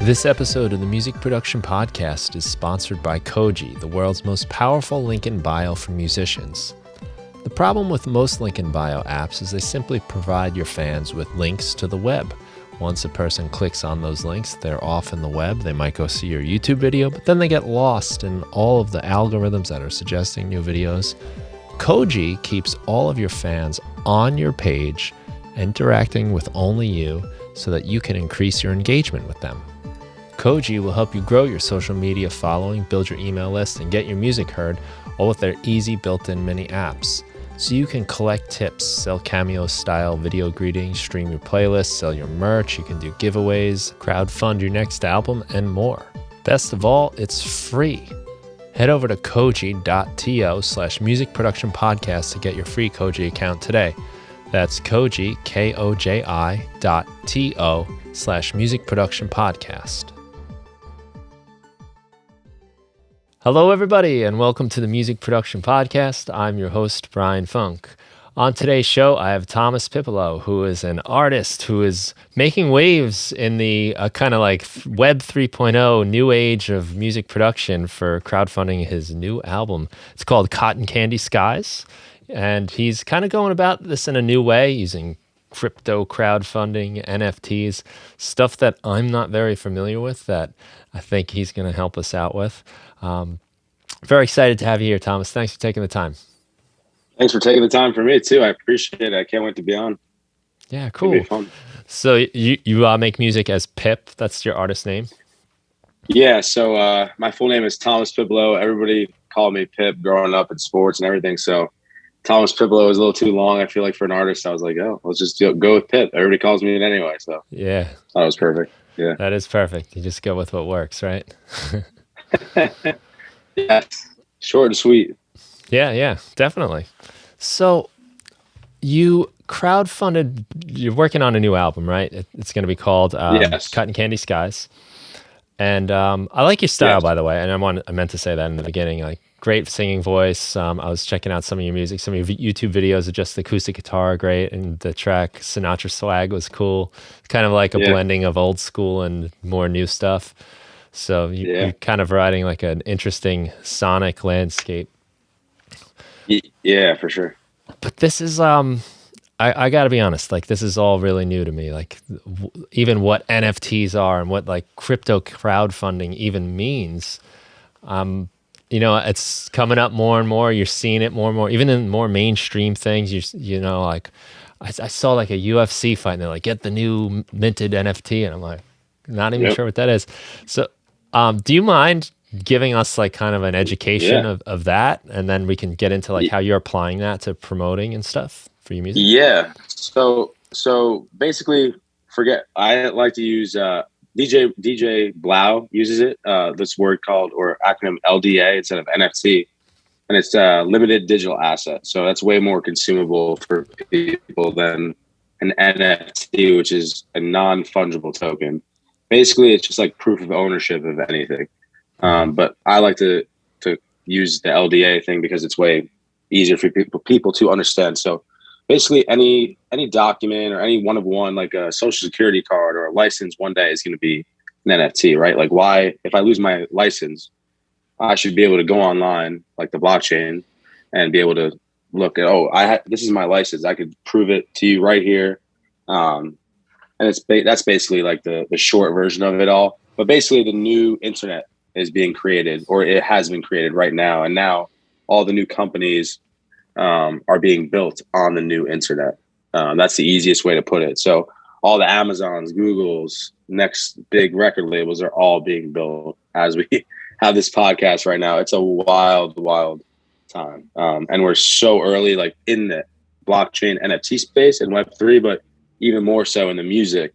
This episode of the Music Production Podcast is sponsored by Koji, the world's most powerful link in bio for musicians. The problem with most link in bio apps is they simply provide your fans with links to the web. Once a person clicks on those links, they're off in the web. They might go see your YouTube video, but then they get lost in all of the algorithms that are suggesting new videos. Koji keeps all of your fans on your page, interacting with only you, so that you can increase your engagement with them. Koji will help you grow your social media following, build your email list, and get your music heard, all with their easy built-in mini apps. So you can collect tips, sell Cameo-style video greetings, stream your playlists, sell your merch, you can do giveaways, crowdfund your next album, and more. Best of all, it's free. Head over to koji.to/music production podcast to get your free Koji account today. That's Koji, KOJI.to/music production podcast. Hello, everybody, and welcome to the Music Production Podcast. I'm your host, Brian Funk. On today's show, I have Thomas Pipolo, who is an artist who is making waves in the kind of like Web 3.0 new age of music production for crowdfunding his new album. It's called Cotton Candy Skies, and he's kind of going about this in a new way, using crypto crowdfunding, NFTs, stuff that I'm not very familiar with that I think he's going to help us out with. Very excited to have you here, Thomas. Thanks for taking the time. Thanks for taking the time for me too. I appreciate it. I can't wait to be on. Yeah, cool. So you make music as Pip. That's your artist name? Yeah. So my full name is Thomas Pipolo. Everybody called me Pip growing up in sports and everything. So Thomas Pipolo was a little too long, I feel like, for an artist. I was like, oh, let's just go with Pip. Everybody calls me it anyway. So yeah, that was perfect. Yeah, that is perfect. You just go with what works, right? Yeah, short and sweet. Yeah, definitely. So you crowdfunded, you're working on a new album, right? It's going to be called Yes. Cotton Candy Skies. And I like your style, Yes. by the way. And I meant to say that in the beginning, like great singing voice. I was checking out some of your music, some of your YouTube videos of just the acoustic guitar, great. And the track Sinatra Swag was cool. Kind of like a blending of old school and more new stuff. So you're kind of riding like an interesting sonic landscape. Yeah, for sure. But this is, I got to be honest, like this is all really new to me. Like even what NFTs are and what like crypto crowdfunding even means. It's coming up more and more. You're seeing it more and more, even in more mainstream things. Like I saw like a UFC fight and they're like, get the new minted NFT. And I'm like, not even sure what that is. So do you mind giving us like kind of an education of that, and then we can get into like how you're applying that to promoting and stuff for your music? Yeah. So basically, I like to use DJ Blau uses it. This word called, or acronym, LDA instead of NFT, and it's limited digital asset. So that's way more consumable for people than an NFT, which is a non-fungible token. Basically, it's just like proof of ownership of anything. But I like to use the LDA thing because it's way easier for people to understand. So basically, any document or any one of one, like a social security card or a license, one day is going to be an NFT, right? Like, why, if I lose my license, I should be able to go online, like the blockchain, and be able to look at, this is my license. I could prove it to you right here. And that's basically like the short version of it all. But basically, the new internet is being created, or it has been created right now. And now all the new companies are being built on the new internet. That's the easiest way to put it. So all the Amazons, Googles, next big record labels are all being built as we have this podcast right now. It's a wild, wild time. And we're so early, like in the blockchain NFT space and Web3, but even more so in the music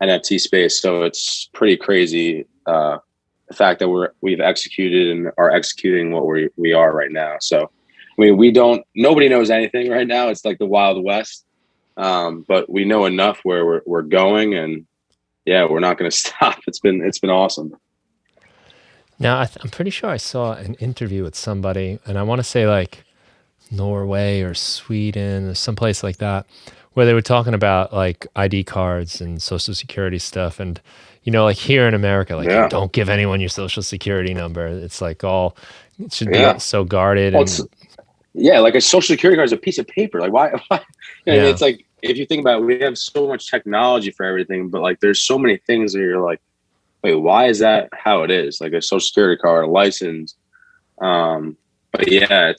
NFT space. So it's pretty crazy. The fact that we've executed and are executing what we are right now. So, I mean, nobody knows anything right now. It's like the Wild West. But we know enough where we're going, and we're not going to stop. It's been awesome. Now, I'm pretty sure I saw an interview with somebody, and I want to say like Norway or Sweden or someplace like that, where they were talking about like ID cards and social security stuff. And, You know, like here in America, like Yeah. don't give anyone your social security number. It's like it should be Yeah. so guarded. Well, And like a social security card is a piece of paper. Like why, you know what I mean? yeah. It's like, if you think about it, we have so much technology for everything, but like, there's so many things that you're like, wait, why is that how it is? Like a social security card, a license. But yeah,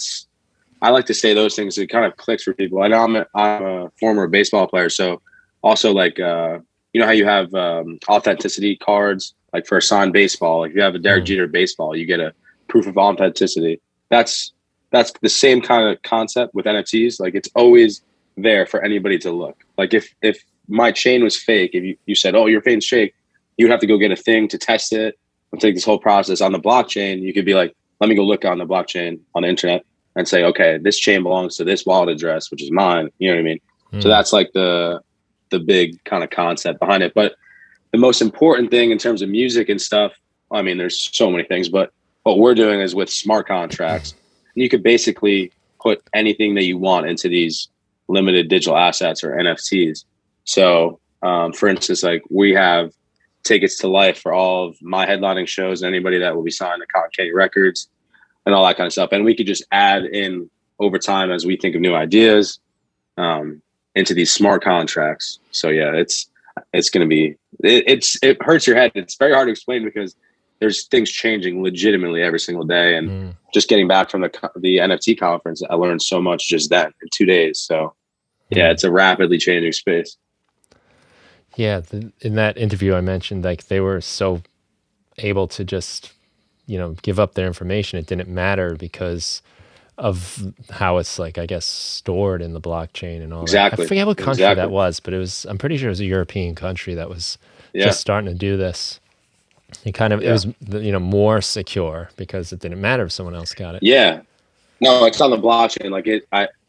I like to say those things. It kind of clicks for people. I know I'm a former baseball player. So also like, you know how you have authenticity cards, like for a signed baseball, like if you have a Derek Jeter baseball, you get a proof of authenticity. That's the same kind of concept with NFTs. Like it's always there for anybody to look. Like if my chain was fake, if you said, oh, your chain's fake, you would have to go get a thing to test it and take this whole process. On the blockchain, you could be like, let me go look on the blockchain on the internet and say, okay, this chain belongs to this wallet address, which is mine. You know what I mean? So that's like the big kind of concept behind it. But the most important thing in terms of music and stuff, I mean, there's so many things, but what we're doing is with smart contracts. And you could basically put anything that you want into these limited digital assets or NFTs. So, for instance, like we have tickets to life for all of my headlining shows and anybody that will be signed to Cotton Candy Records and all that kind of stuff. And we could just add in over time as we think of new ideas into these smart contracts. So yeah, it's going to be, it hurts your head. It's very hard to explain because there's things changing legitimately every single day. And just getting back from the NFT conference, I learned so much just that in 2 days. So yeah, it's a rapidly changing space. Yeah. In that interview I mentioned, like they were so able to just, give up their information. It didn't matter because of how it's like, I guess, stored in the blockchain and all that. I forget what country that was, but I'm pretty sure it was a European country that was just starting to do this. It was, more secure because it didn't matter if someone else got it. Yeah. No, it's on the blockchain. Like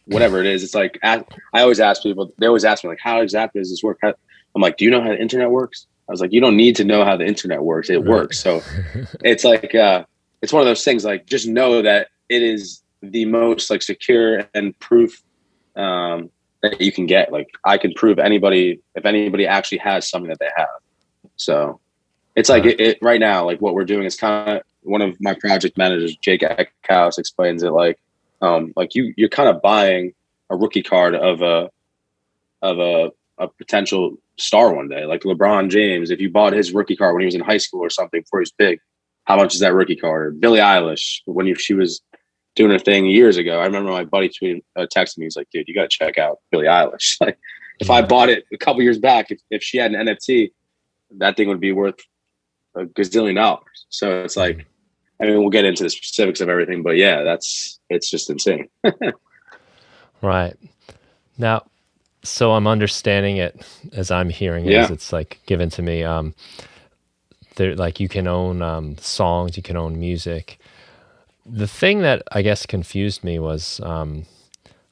whatever it is, it's like, I always ask people, they always ask me like, how exactly does this work? I'm like, do you know how the internet works? I was like, you don't need to know how the internet works. It works. So it's like, it's one of those things, like, just know that it is the most like secure and proof that you can get. Like I can prove if anybody actually has something that they have. So it's like it right now, like what we're doing is kind of, one of my project managers, Jake Eckhouse, explains it like you're kind of buying a rookie card of a potential star one day. Like LeBron James, if you bought his rookie card when he was in high school or something before he was big, how much is that rookie card? Or Billie Eilish, when she was doing her thing years ago, I remember my buddy texted me. He's like, dude, you got to check out Billie Eilish. Like if I bought it a couple years back, if she had an NFT, that thing would be worth a gazillion dollars. So it's like, I mean, we'll get into the specifics of everything, but yeah, it's just insane. Right. Now, so I'm understanding it as I'm hearing it, as it's like given to me. There, like you can own songs, you can own music. The thing that I guess confused me was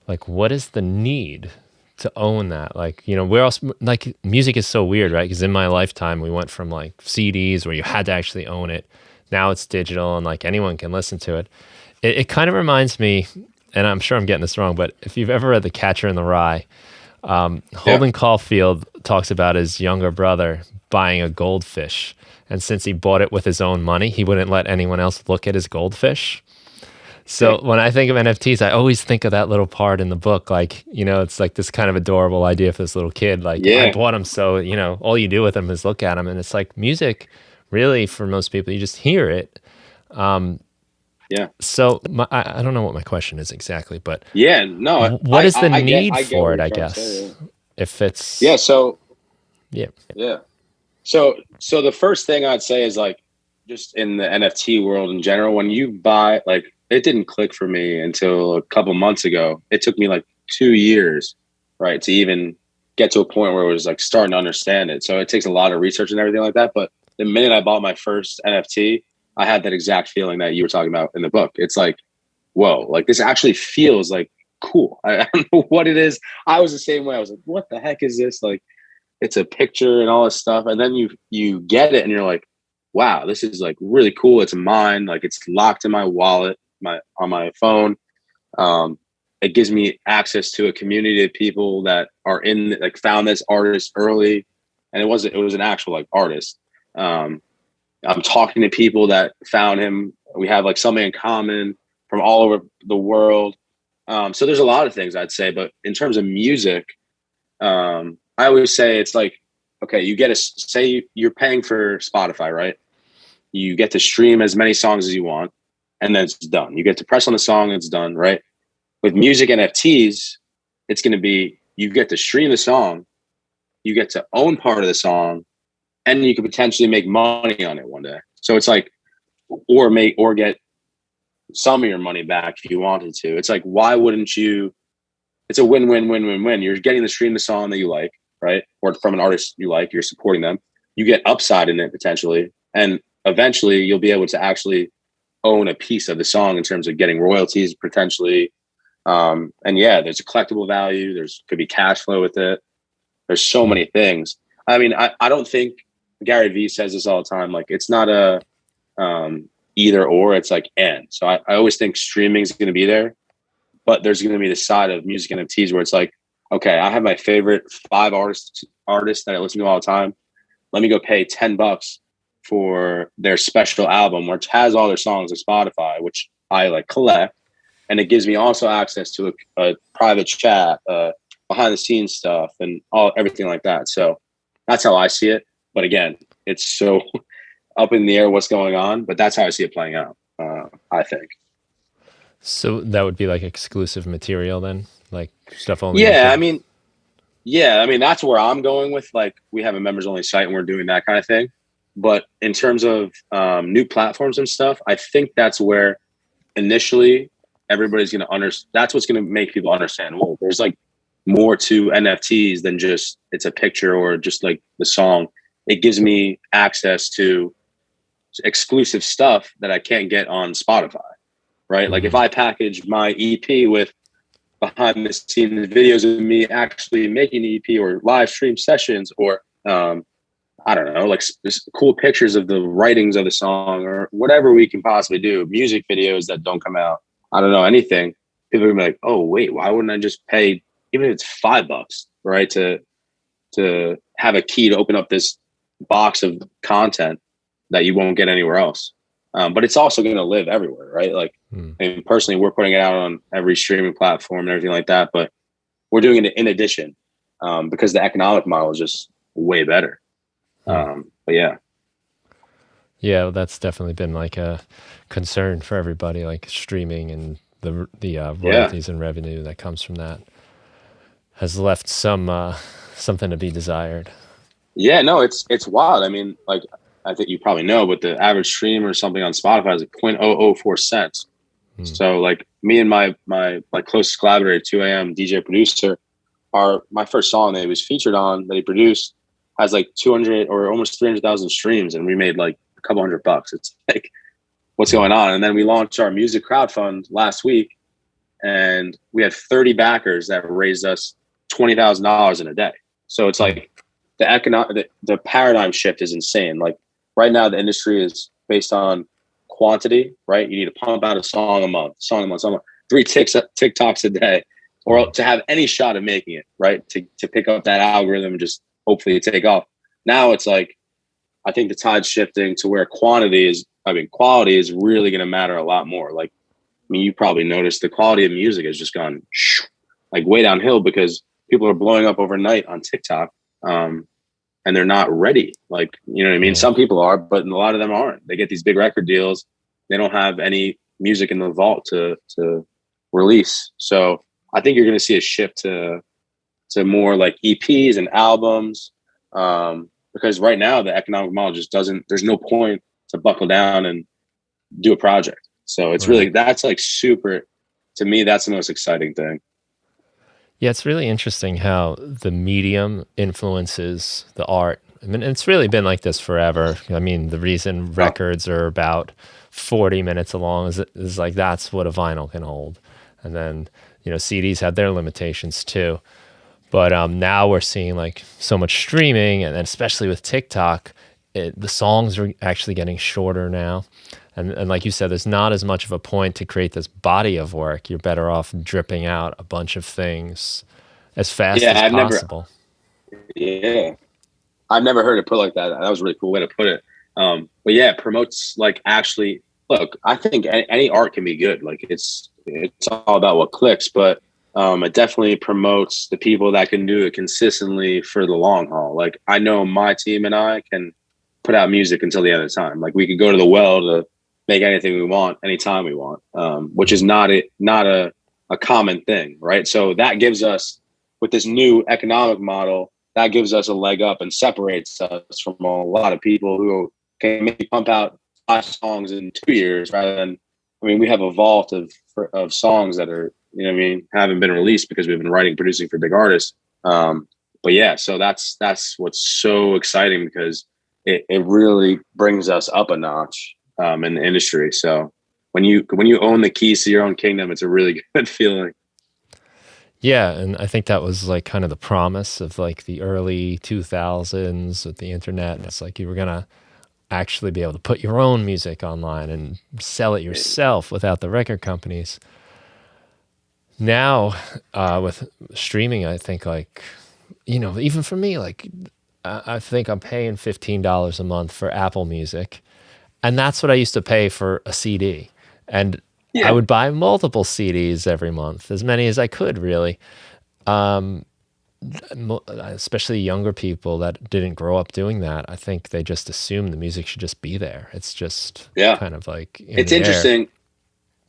like, what is the need to own that? Like, where else? Like, music is so weird, right? Because in my lifetime, we went from like CDs where you had to actually own it. Now it's digital and like anyone can listen to it. It kind of reminds me, and I'm sure I'm getting this wrong, but if you've ever read The Catcher in the Rye, Holden Caulfield talks about his younger brother buying a goldfish. And since he bought it with his own money, he wouldn't let anyone else look at his goldfish. So when I think of NFTs, I always think of that little part in the book. Like, it's like this kind of adorable idea for this little kid. Like, I bought them so, all you do with them is look at them. And it's like music, really, for most people, you just hear it. So I don't know what my question is exactly, but what is the need for it, I guess, if it's... So the first thing I'd say is like, just in the NFT world in general, when you buy, like, it didn't click for me until a couple months ago. It took me like 2 years, right, to even get to a point where it was like starting to understand it. So it takes a lot of research and everything like that. But the minute I bought my first NFT, I had that exact feeling that you were talking about in the book. It's like, whoa, like this actually feels like cool. I don't know what it is. I was the same way. I was like, what the heck is this? Like, it's a picture and all this stuff. And then you get it and you're like, wow, this is like really cool. It's mine. Like it's locked in my wallet, on my phone. It gives me access to a community of people that are found this artist early. And it was an actual like artist. I'm talking to people that found him. We have like something in common from all over the world. So there's a lot of things I'd say, but in terms of music, I always say it's like, okay, you get say you're paying for Spotify, right? You get to stream as many songs as you want, and then it's done. You get to press on the song, it's done, right? With music NFTs, it's going to be, you get to stream the song, you get to own part of the song, and you could potentially make money on it one day. So it's like, or get some of your money back if you wanted to. It's like, why wouldn't you? It's a win-win-win-win-win. You're getting to stream the song that you like, right? Or from an artist you like, you're supporting them. You get upside in it potentially. And eventually you'll be able to actually own a piece of the song in terms of getting royalties potentially. And yeah, there's a collectible value. Could be cash flow with it. There's so many things. I mean, I don't think Gary Vee says this all the time. Like, it's not a either or, it's like and. So I always think streaming is going to be there, but there's going to be the side of music NFTs where it's like, okay, I have my favorite 5 artists that I listen to all the time. Let me go pay $10 for their special album, which has all their songs on Spotify, which I like collect. And it gives me also access to a private chat, behind the scenes stuff and everything like that. So that's how I see it. But again, it's so up in the air what's going on, but that's how I see it playing out, I think. So that would be like exclusive material then, like stuff only. Yeah, I mean, that's where I'm going with, like, we have a members only site and we're doing that kind of thing. But in terms of new platforms and stuff, I think that's where initially everybody's going to understand. That's what's going to make people understand, well, there's like more to NFTs than just it's a picture or just like the song. It gives me access to exclusive stuff that I can't get on Spotify, right? Mm-hmm. Like if I package my EP with behind the scenes videos of me actually making the EP or live stream sessions or I don't know, like just cool pictures of the writings of the song or whatever we can possibly do, music videos that don't come out, I don't know, anything, people are gonna be like, oh wait, why wouldn't I just pay, even if it's $5, right, to have a key to open up this box of content that you won't get anywhere else. But it's also going to live everywhere, right? Like, I mean, personally, we're putting it out on every streaming platform and everything like that, but we're doing it in addition because the economic model is just way better. But yeah. Yeah, well, that's definitely been like a concern for everybody, like streaming and the royalties and revenue that comes from that has left something to be desired. Yeah, no, it's wild. I mean, like, I think you probably know, but the average stream or something on Spotify is like 0.004 cents. So like me and my closest collaborator, 2AM DJ producer, my first song that he was featured on that he produced has like 200 or almost 300,000 streams, and we made like a couple $100. It's like, what's going on? And then we launched our music crowdfund last week, and we had 30 backers that raised us $20,000 in a day. So it's like the paradigm shift is insane. Like right now, the industry is based on quantity, right? You need to pump out a song a month, 3 TikToks a day, or to have any shot of making it, right? To pick up that algorithm and just hopefully take off. Now it's like, I think the tide's shifting to where quality is really going to matter a lot more. Like, I mean, you probably noticed the quality of music has just gone like way downhill because people are blowing up overnight on TikTok. And they're not ready. Like, you know what I mean? Some people are, but a lot of them aren't. They get these big record deals. They don't have any music in the vault to release. So I think you're going to see a shift to more like EPs and albums. Because right now the economic model just there's no point to buckle down and do a project. So it's really, that's like super, to me, that's the most exciting thing. Yeah, it's really interesting how the medium influences the art. I mean, it's really been like this forever. I mean, the reason records are about 40 minutes long is like that's what a vinyl can hold. And then, CDs had their limitations too. But now we're seeing like so much streaming, and especially with TikTok, the songs are actually getting shorter now. And like you said, there's not as much of a point to create this body of work. You're better off dripping out a bunch of things as fast as possible. Yeah. I've never heard it put like that. That was a really cool way to put it. But yeah, it promotes like actually. Look, I think any art can be good. Like it's all about what clicks, but it definitely promotes the people that can do it consistently for the long haul. Like I know my team and I can put out music until the end of time. Like we could go to the well to make anything we want, anytime we want, which is not a common thing, right? So that gives us, with this new economic model, that gives us a leg up and separates us from a lot of people who can maybe pump out 5 songs in 2 years rather than, I mean, we have a vault of songs that are, you know what I mean, haven't been released because we've been writing, producing for big artists. But yeah, so that's what's so exciting, because it really brings us up a notch in the industry. So when you own the keys to your own kingdom, it's a really good feeling. Yeah, and I think that was like kind of the promise of like the early 2000s with the internet. It's like you were gonna actually be able to put your own music online and sell it yourself without the record companies. Now, with streaming, I think like, even for me, like I think I'm paying $15 a month for Apple Music, and that's what I used to pay for a CD. And I Yeah. would buy multiple CDs every month, as many as I could, really. Especially younger people that didn't grow up doing that, I think they just assume the music should just be there. It's just Yeah. kind of like in It's the air. interesting.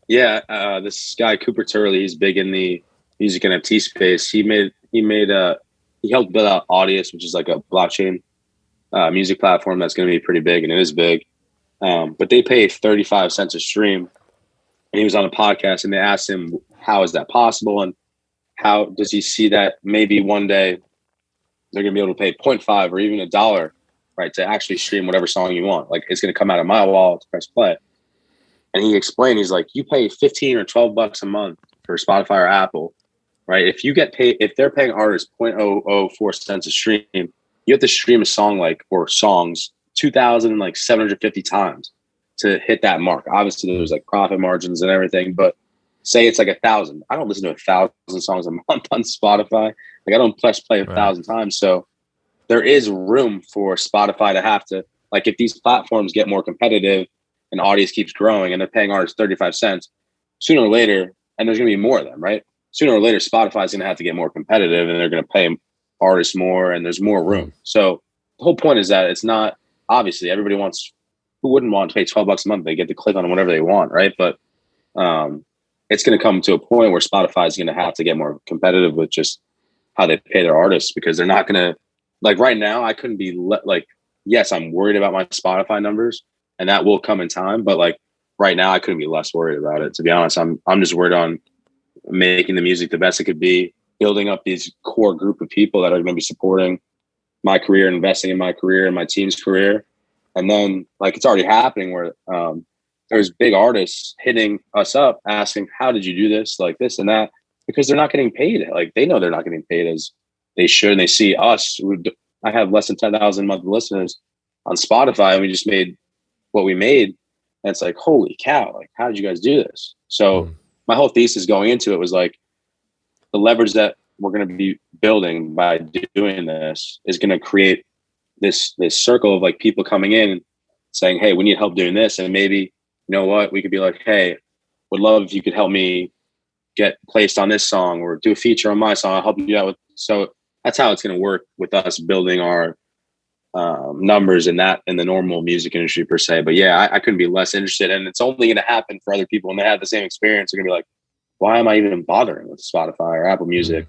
Yeah. This guy, Cooper Turley, he's big in the music NFT space. He helped build out Audius, which is like a blockchain music platform that's going to be pretty big, and it is big. But they pay 35 cents a stream. And he was on a podcast and they asked him, how is that possible? And how does he see that maybe one day they're going to be able to pay 0.5 or even $1, right, to actually stream whatever song you want? Like it's going to come out of my wallet to press play. And he explained, he's like, you pay 15 or 12 bucks a month for Spotify or Apple, right? If you get paid, if they're paying artists 0.004 cents a stream, you have to stream a song or songs 2,750 times to hit that mark. Obviously, there's like profit margins and everything, but say it's like 1,000. I don't listen to 1,000 songs a month on Spotify. Like I don't press play 1,000 times. So there is room for Spotify to have to, like, if these platforms get more competitive and audience keeps growing and they're paying artists 35 cents, sooner or later, and there's going to be more of them, right? Sooner or later, Spotify is going to have to get more competitive and they're going to pay artists more and there's more room. So the whole point is that it's not, obviously everybody wants, who wouldn't want to pay 12 bucks a month? They get to click on whatever they want, right? But it's going to come to a point where Spotify is going to have to get more competitive with just how they pay their artists, because they're not going to, like right now, I couldn't be like, yes, I'm worried about my Spotify numbers and that will come in time. But like right now, I couldn't be less worried about it. To be honest, I'm just worried on making the music the best it could be, building up these core group of people that are going to be supporting my career, investing in my career and my team's career. And then like it's already happening where there's big artists hitting us up asking, how did you do this? Like this and that, because they're not getting paid. Like they know they're not getting paid as they should. And they see us, I have less than 10,000 monthly listeners on Spotify, and we just made what we made. And it's like, holy cow, like, how did you guys do this? So my whole thesis going into it was like, the leverage that we're going to be building by doing this is going to create this circle of like people coming in and saying, hey, we need help doing this. And maybe, you know what, we could be like, hey, would love if you could help me get placed on this song or do a feature on my song. I'll help you out with. So that's how it's going to work with us building our numbers in the normal music industry per se. But yeah, I couldn't be less interested, and it's only going to happen for other people. And they have the same experience. They're going to be like, why am I even bothering with Spotify or Apple Music?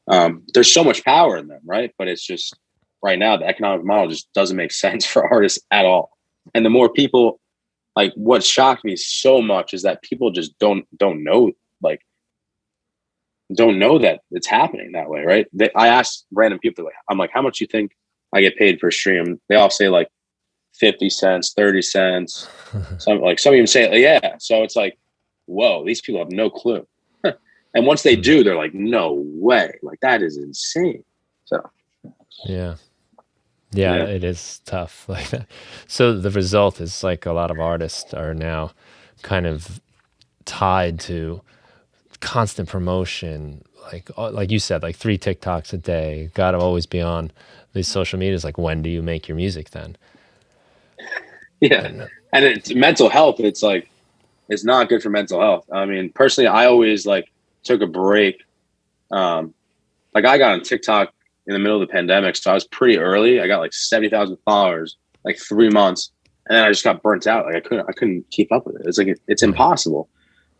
There's so much power in them, right? But it's just right now, the economic model just doesn't make sense for artists at all. And the more people, like what shocked me so much is that people just don't know, like, don't know that it's happening that way, right? I asked random people, like, I'm like, how much do you think I get paid per stream? They all say like 50 cents, 30 cents. Some even say, yeah. So it's like, whoa, these people have no clue. And once they do, they're like, no way. Like that is insane. So yeah, it is tough like that. So the result is like a lot of artists are now kind of tied to constant promotion, like you said, like 3 TikToks a day, got to always be on these social medias. Like, when do you make your music then? Yeah. And And it's mental health. It's like, it's not good for mental health. I mean, personally, I always like took a break. Like I got on TikTok in the middle of the pandemic, so I was pretty early. I got like 70,000 followers, like 3 months, and then I just got burnt out. Like I couldn't keep up with it. It's like it's impossible.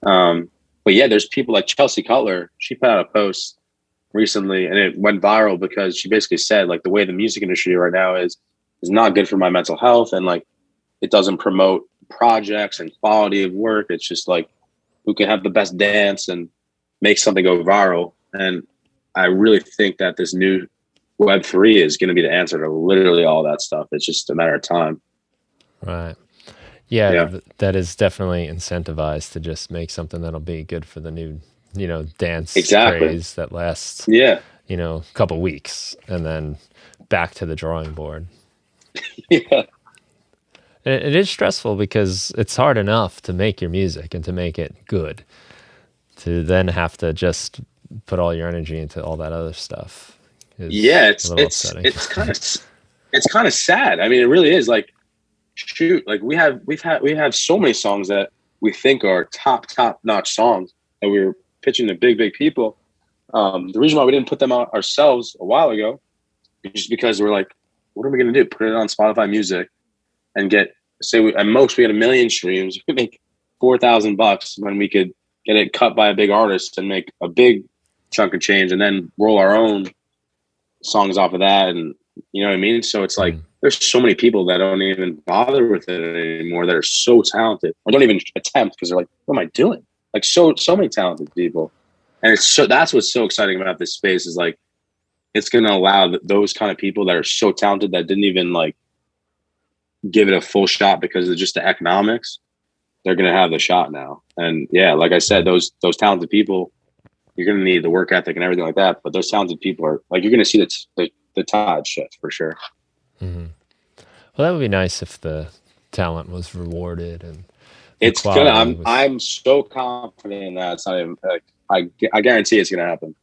But yeah, there's people like Chelsea Cutler. She put out a post recently, and it went viral because she basically said like the way the music industry right now is not good for my mental health, and like it doesn't promote projects and quality of work. It's just like who can have the best dance and make something go viral. And I really think that this new Web3 is going to be the answer to literally all that stuff. It's just a matter of time. right. Yeah, Yeah, that is definitely incentivized to just make something that'll be good for the new, dance exactly. craze that lasts, Yeah. a couple weeks and then back to the drawing board. Yeah. And it is stressful because it's hard enough to make your music and to make it good. To then have to just put all your energy into all that other stuff Yeah. is a little upsetting. It's kind of sad. I mean, it really is. Like, shoot, like we have so many songs that we think are top notch songs that we were pitching to big people. The reason why we didn't put them out ourselves a while ago is just because we're like, what are we going to do? Put it on Spotify Music and get, at most we get 1 million streams. We make $4,000 when we could get it cut by a big artist and make a big chunk of change, and then roll our own songs off of that. And you know what I mean? So it's like, there's so many people that don't even bother with it anymore that are so talented, or don't even attempt because they're like, what am I doing? Like so many talented people. And that's what's so exciting about this space is like, it's going to allow those kind of people that are so talented that didn't even like give it a full shot because of just the economics. They're going to have the shot now. And yeah, like I said, those talented people, you're going to need the work ethic and everything like that. But those talented people are like, you're going to see the tide shift for sure. Mm-hmm. Well, that would be nice if the talent was rewarded and the It's quality was. I'm so confident in that. It's not even like, I guarantee it's going to happen.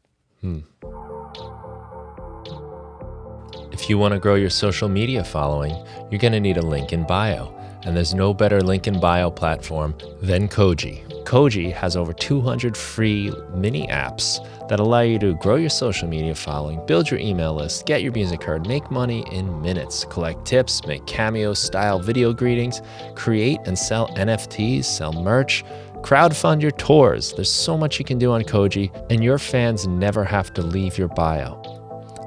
If you want to grow your social media following, you're going to need a link in bio. And there's no better link in bio platform than Koji. Koji has over 200 free mini apps that allow you to grow your social media following, build your email list, get your music heard, make money in minutes, collect tips, make cameo-style video greetings, create and sell NFTs, sell merch, crowdfund your tours. There's so much you can do on Koji, and your fans never have to leave your bio.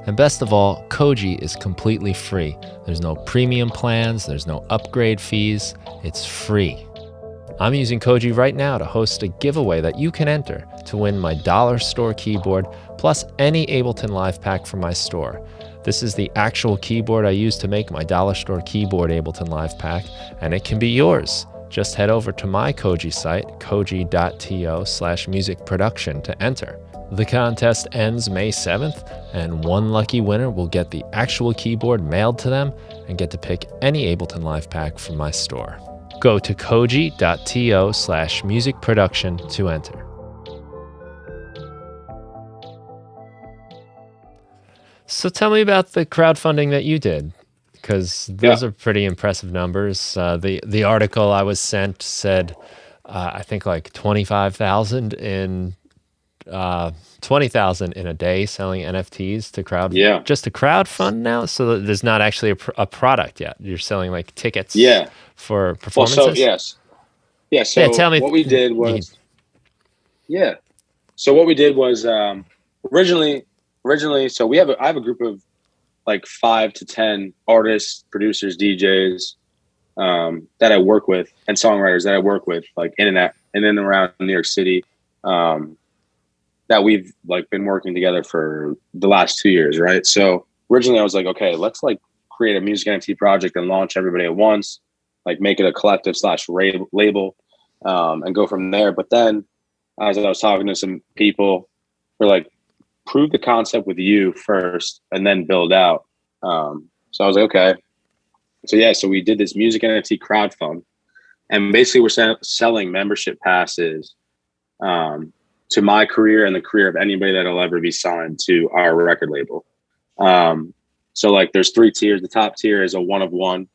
And best of all, Koji is completely free. There's no premium plans, there's no upgrade fees, it's free. I'm using Koji right now to host a giveaway that you can enter to win my dollar store keyboard plus any Ableton Live pack from my store. This is the actual keyboard I use to make my dollar store keyboard Ableton Live pack, and it can be yours. Just head over to my Koji site, koji.to/music production to enter. The contest ends May 7th, and one lucky winner will get the actual keyboard mailed to them and get to pick any Ableton Live pack from my store. Go to koji.to/music production to enter. So tell me about the crowdfunding that you did, because those are pretty impressive numbers. The article I was sent said, I think like 25,000 in 20,000 in a day selling NFTs to just to crowdfund now. So there's not actually a product yet. You're selling like tickets for performances. Well, So tell me what we did was, So what we did was, originally, so I have a group of like 5 to 10 artists, producers, DJs, that I work with, and songwriters that I work with, like in and around New York City, that we've like been working together for the last 2 years, right? So originally I was like, okay, let's like create a music NFT project and launch everybody at once, like make it a collective / label, and go from there. But then as I was talking to some people, we're like, prove the concept with you first and then build out. So I was like, okay. So we did this music NFT crowdfund, and basically we're selling membership passes, to my career and the career of anybody that'll ever be signed to our record label. So like there's 3 tiers. The top tier is a 1 of 1.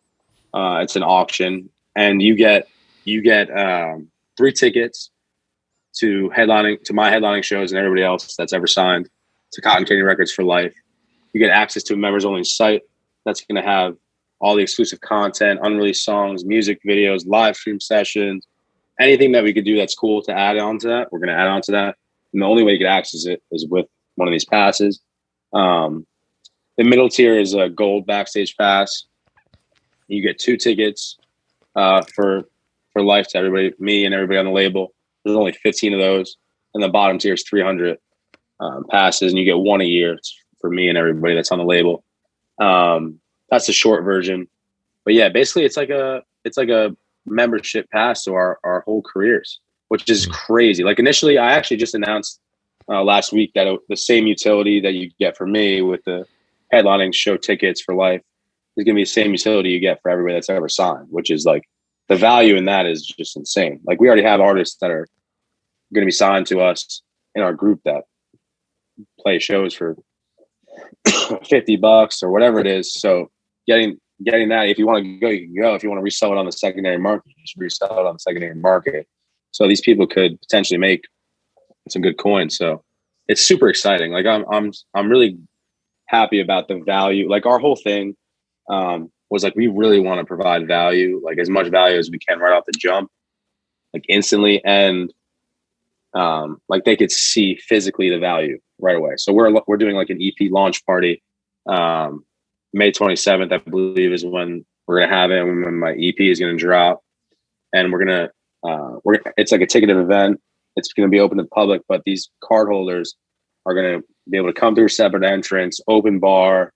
It's an auction, and you get 3 tickets to my headlining shows and everybody else that's ever signed to Cotton Candy Records for life. You get access to a members only site that's going to have all the exclusive content, unreleased songs, music videos, live stream sessions, anything that we could do that's cool to add on to that. We're going to add on to that. And the only way you can access it is with one of these passes. The middle tier is a gold Backstage Pass. You get 2 tickets for life to everybody, me and everybody on the label. There's only 15 of those. And the bottom tier is 300 passes, and you get 1 a year. It's for me and everybody that's on the label. That's the short version. But yeah, basically it's like a membership pass to our whole careers, which is crazy. Like initially, I actually just announced last week that the same utility that you get for me with the headlining show tickets for life is going to be the same utility you get for everybody that's ever signed, which is like the value in that is just insane. Like we already have artists that are going to be signed to us in our group that play shows for $50 or whatever it is. So getting that, if you want to go, you can go. If you want to resell it on the secondary market, you should resell it on the secondary market. So these people could potentially make some good coins. So it's super exciting. Like I'm really happy about the value. Like our whole thing was like, we really want to provide value, like as much value as we can right off the jump, like instantly. And like they could see physically the value right away. So we're doing like an EP launch party. May 27th, I believe, is when we're going to have it, when my EP is going to drop. And it's like a ticketed event. It's going to be open to the public, but these card holders are going to be able to come through separate entrance, open bar,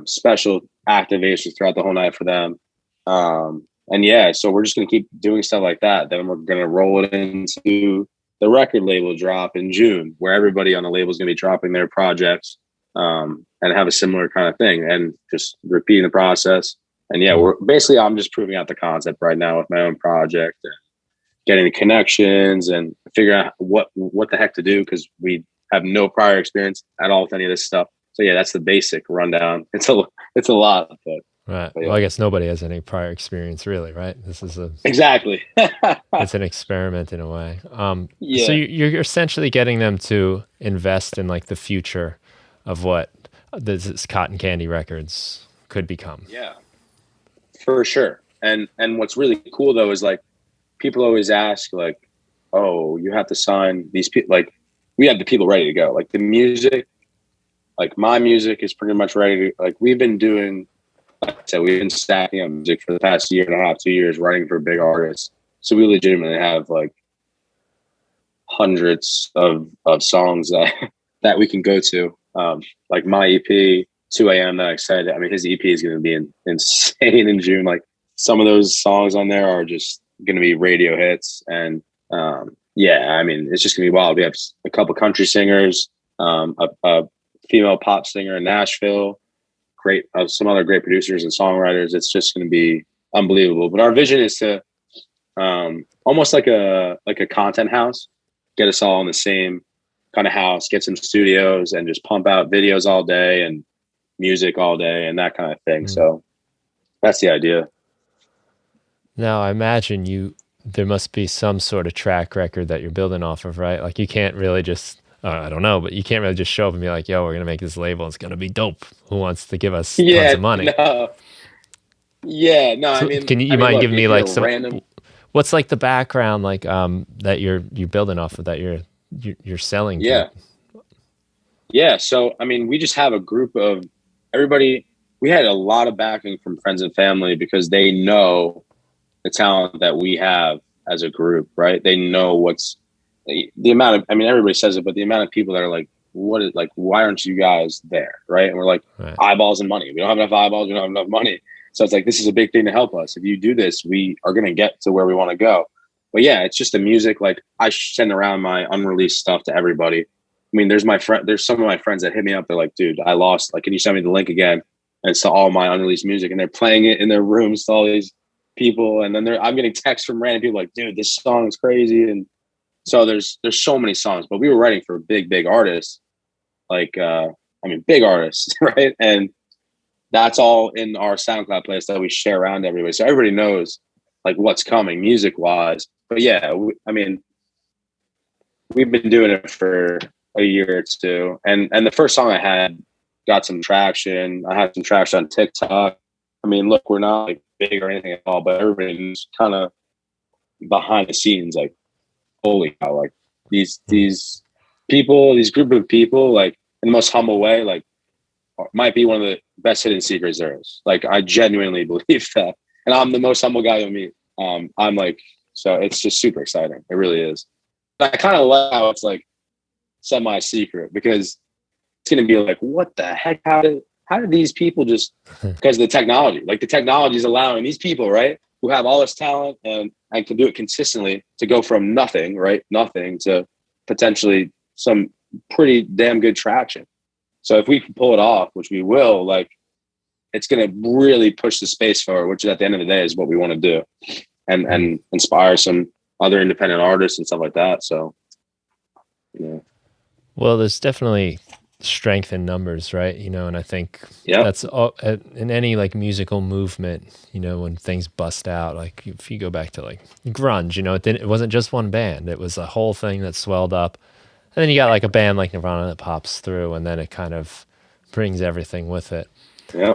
special activations throughout the whole night for them. And yeah, so we're just going to keep doing stuff like that. Then we're going to roll it into the record label drop in June, where everybody on the label is going to be dropping their projects, and have a similar kind of thing, and just repeating the process. And yeah, I'm just proving out the concept right now with my own project and getting the connections and figuring out what the heck to do, because we have no prior experience at all with any of this stuff. So yeah, that's the basic rundown. It's a lot, but right. But yeah. Well, I guess nobody has any prior experience, really, right? This is exactly. It's an experiment in a way. Yeah. So you're essentially getting them to invest in like the future of what this Cotton Candy Records could become. Yeah, for sure. And what's really cool though is like people always ask like, oh, you have to sign these people. Like we have the people ready to go. Like the music, like my music is pretty much ready to, like we've been doing, like I said, we've been stacking up music for the past year and a half, 2 years, writing for big artists. So we legitimately have like hundreds of songs that we can go to. Like my EP, 2 a.m. that I said, I mean, his EP is going to be insane in June. Like some of those songs on there are just going to be radio hits. And yeah, I mean, it's just going to be wild. We have a couple country singers, a female pop singer in Nashville, some other great producers and songwriters. It's just going to be unbelievable. But our vision is to almost like a content house, get us all in the same kind of house, get some studios and just pump out videos all day and music all day and that kind of thing. So that's the idea. Now, I imagine there must be some sort of track record that you're building off of, right? Like you can't really just, I don't know, but you can't really just show up and be like, yo, we're going to make this label. It's going to be dope. Who wants to give us tons of money? No. Yeah, no, So I mean, can you mind giving me like some random, what's like the background, like, that you're building off of, that you're selling? Yeah. Yeah. So, I mean, we just have a group of everybody. We had a lot of backing from friends and family because they know the talent that we have as a group, right? They know what's the amount of, I mean, everybody says it, but the amount of people that are like, why aren't you guys there? Right. And we're like, right. Eyeballs and money. We don't have enough eyeballs. We don't have enough money. So it's like, this is a big thing to help us. If you do this, we are going to get to where we want to go. But yeah, it's just the music. Like I send around my unreleased stuff to everybody. I mean, there's some of my friends that hit me up. They're like, dude, I lost, like, can you send me the link again? And it's to all my unreleased music. And they're playing it in their rooms to all these people. And then I'm getting texts from random people like, dude, this song is crazy. And So there's so many songs, but we were writing for big artists, like big artists, right? And that's all in our SoundCloud playlist that we share around everybody, so everybody knows like what's coming music wise. But yeah, we've been doing it for a year or two, and the first song I had got some traction. I had some traction on TikTok. I mean, look, we're not like big or anything at all, but everybody's kind of behind the scenes, like, holy cow, like these people, these group of people, like in the most humble way, like might be one of the best hidden secrets there is. Like, I genuinely believe that, and I'm the most humble guy you'll meet. I'm like, so it's just super exciting. It really is. I kind of love how it's like semi-secret, because it's going to be like, what the heck? How did these people just, because of the technology, like the technology is allowing these people, right, who have all this talent and can do it consistently, to go from nothing, right? Nothing to potentially some pretty damn good traction. So if we can pull it off, which we will, like, it's going to really push the space forward, which at the end of the day is what we want to do, and inspire some other independent artists and stuff like that. So, yeah. Well, there's definitely strength in numbers, right? And I think that's all, in any like musical movement, when things bust out, like if you go back to like grunge, it wasn't just one band, it was a whole thing that swelled up. And then you got like a band like Nirvana that pops through, and then it kind of brings everything with it. Yeah.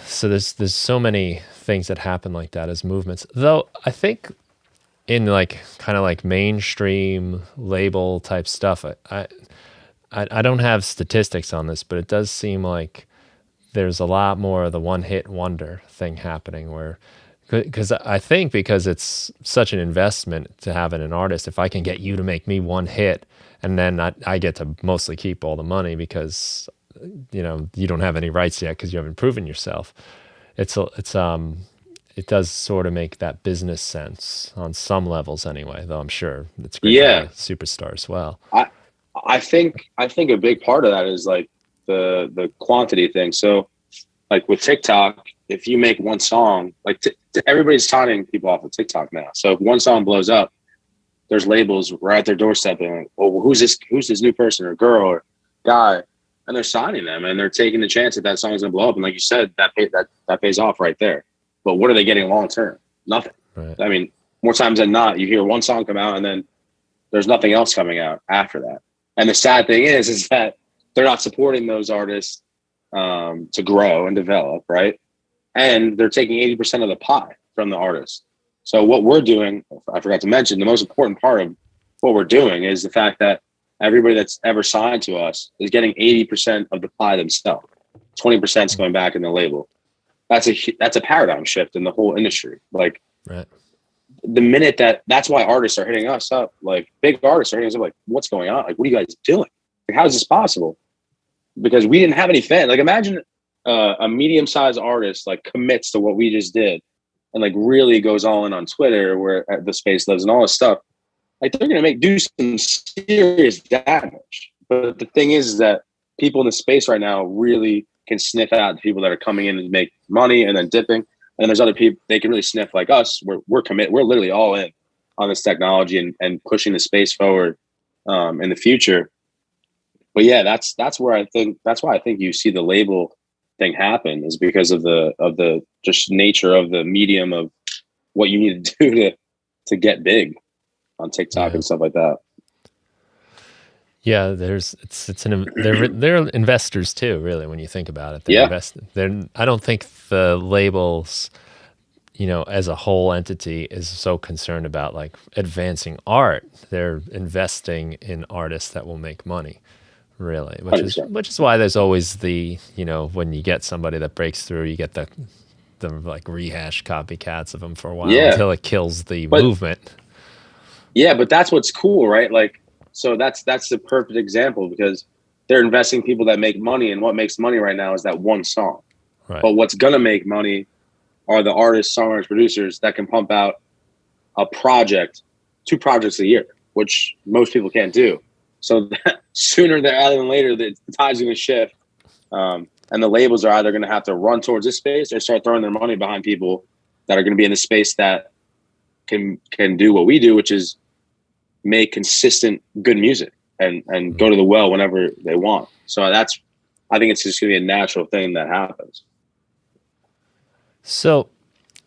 So there's so many things that happen like that as movements. Though I think in like kind of like mainstream label type stuff, I don't have statistics on this, but it does seem like there's a lot more of the one hit wonder thing happening, where, because I think because it's such an investment to have in an artist, if I can get you to make me one hit, and then I get to mostly keep all the money because, you don't have any rights yet because you haven't proven yourself. It does sort of make that business sense on some levels anyway, though I'm sure it's great to be a superstar as well. I think a big part of that is like the quantity thing. So like with TikTok, if you make one song, like everybody's signing people off of TikTok now. So if one song blows up, there's labels right at their doorstep, and well, who's this new person or girl or guy, and they're signing them, and they're taking the chance that song's gonna blow up. And like you said, that pays off right there. But what are they getting long term? Nothing. Right. I mean, more times than not, you hear one song come out and then there's nothing else coming out after that. And the sad thing is that they're not supporting those artists to grow and develop, right? And they're taking 80% of the pie from the artists. So what we're doing, I forgot to mention, the most important part of what we're doing is the fact that everybody that's ever signed to us is getting 80% of the pie themselves. 20% is going back in the label. That's a paradigm shift in the whole industry. Like, right. The minute that's why artists are hitting us up, like big artists are hitting us up, like, what's going on? Like, what are you guys doing? Like, how is this possible? Because we didn't have any fans. Like, imagine a medium-sized artist like commits to what we just did and like really goes all in on Twitter, where the space lives, and all this stuff. Like, they're gonna do some serious damage. But the thing is that people in the space right now really can sniff out the people that are coming in and make money and then dipping. And there's other people they can really sniff, like us. We're committed. We're literally all in on this technology and pushing the space forward in the future. But yeah, that's why I think you see the label thing happen, is because of the just nature of the medium of what you need to do to get big on TikTok and stuff like that. Yeah, they're investors too, really, when you think about it. I don't think the labels, as a whole entity, is so concerned about like advancing art. They're investing in artists that will make money, really, which is why there's always the, when you get somebody that breaks through, you get the like rehash copycats of them for a while until it kills the movement. Yeah, but that's what's cool, right? Like, so that's the perfect example, because they're investing people that make money, and what makes money right now is that one song. Right. But what's gonna make money are the artists, songwriters, producers that can pump out a project, 2 projects a year, which most people can't do. So that sooner rather than later, the tide's gonna shift, and the labels are either gonna have to run towards this space or start throwing their money behind people that are gonna be in the space that can do what we do, which is make consistent good music and go to the well whenever they want. So I think it's just gonna be a natural thing that happens. So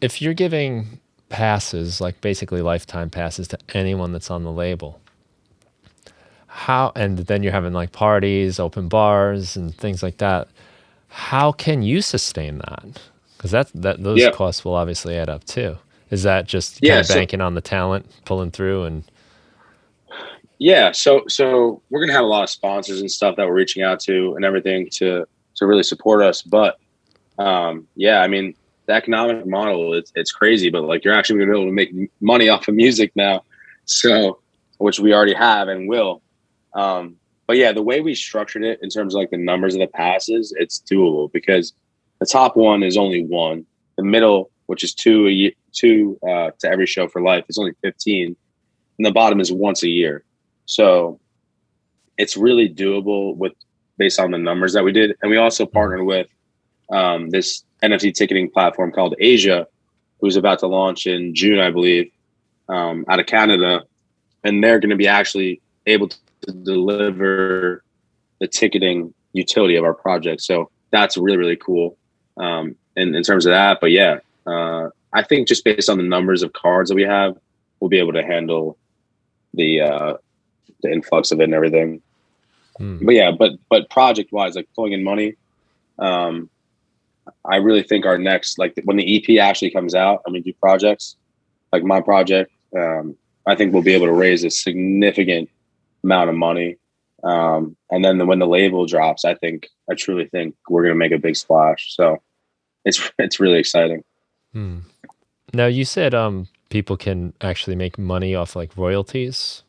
if you're giving passes, like basically lifetime passes to anyone that's on the label, and then you're having like parties, open bars and things like that, how can you sustain that? Because those Yeah. costs will obviously add up too. Is that just kind Yeah. of banking on the talent pulling through? And Yeah. So we're gonna have a lot of sponsors and stuff that we're reaching out to and everything to really support us. But yeah, I mean, the economic model, it's crazy, but like you're actually gonna be able to make money off of music now. So, which we already have and will. But yeah, the way we structured it in terms of like the numbers of the passes, it's doable because the top one is only one. The middle, which is two to every show for life, is only 15, and the bottom is once a year. So it's really doable based on the numbers that we did, and we also partnered with this NFT ticketing platform called Asia, who's about to launch in June, I believe, out of Canada, and they're going to be actually able to deliver the ticketing utility of our project. So that's really, really cool in terms of that. But yeah, I think just based on the numbers of cards that we have, we'll be able to handle the influx of it and everything. But yeah, but project wise, like pulling in money, I really think our next, like when the EP actually comes out and we do projects, like my project, I think we'll be able to raise a significant amount of money. And then when the label drops, I truly think we're going to make a big splash. So it's really exciting. Now you said people can actually make money off like royalties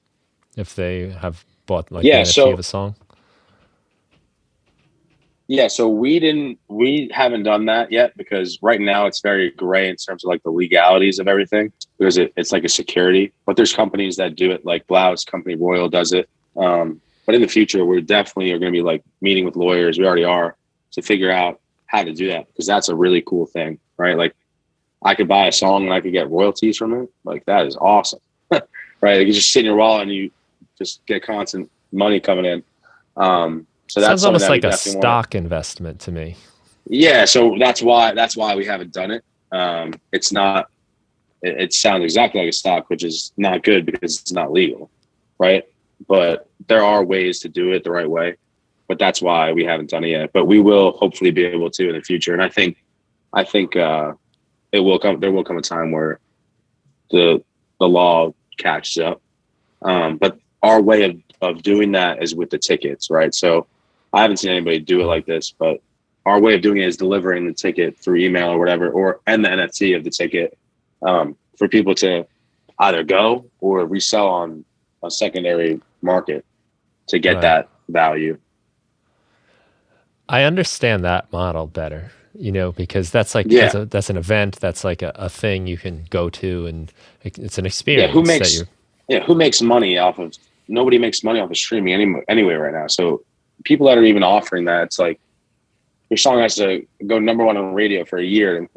if they have bought like the NFT of a song. Yeah, so we haven't done that yet because right now it's very gray in terms of like the legalities of everything because it's like a security. But there's companies that do it, like Blau's company Royal does it. But in the future, we're definitely are going to be like meeting with lawyers. We already are to figure out how to do that because that's a really cool thing, right? Like I could buy a song and I could get royalties from it. Like that is awesome, right? Like you just sit in your wallet and you just get constant money coming in. So that's sounds almost like a stock investment to me. Yeah, so that's why we haven't done it. It's not. It sounds exactly like a stock, which is not good because it's not legal, right? But there are ways to do it the right way. But that's why we haven't done it yet. But we will hopefully be able to in the future. And I think it will come. There will come a time where the law catches up. But our way of doing that is with the tickets, right? So I haven't seen anybody do it like this, but our way of doing it is delivering the ticket through email or whatever, and the NFT of the ticket for people to either go or resell on a secondary market to get that value. I understand that model better, because that's like that's an event, that's like a thing you can go to, and it's an experience. Who makes money off of? Nobody makes money off of streaming anyway right now. So people that are even offering that, it's like your song has to go number one on radio for a year, and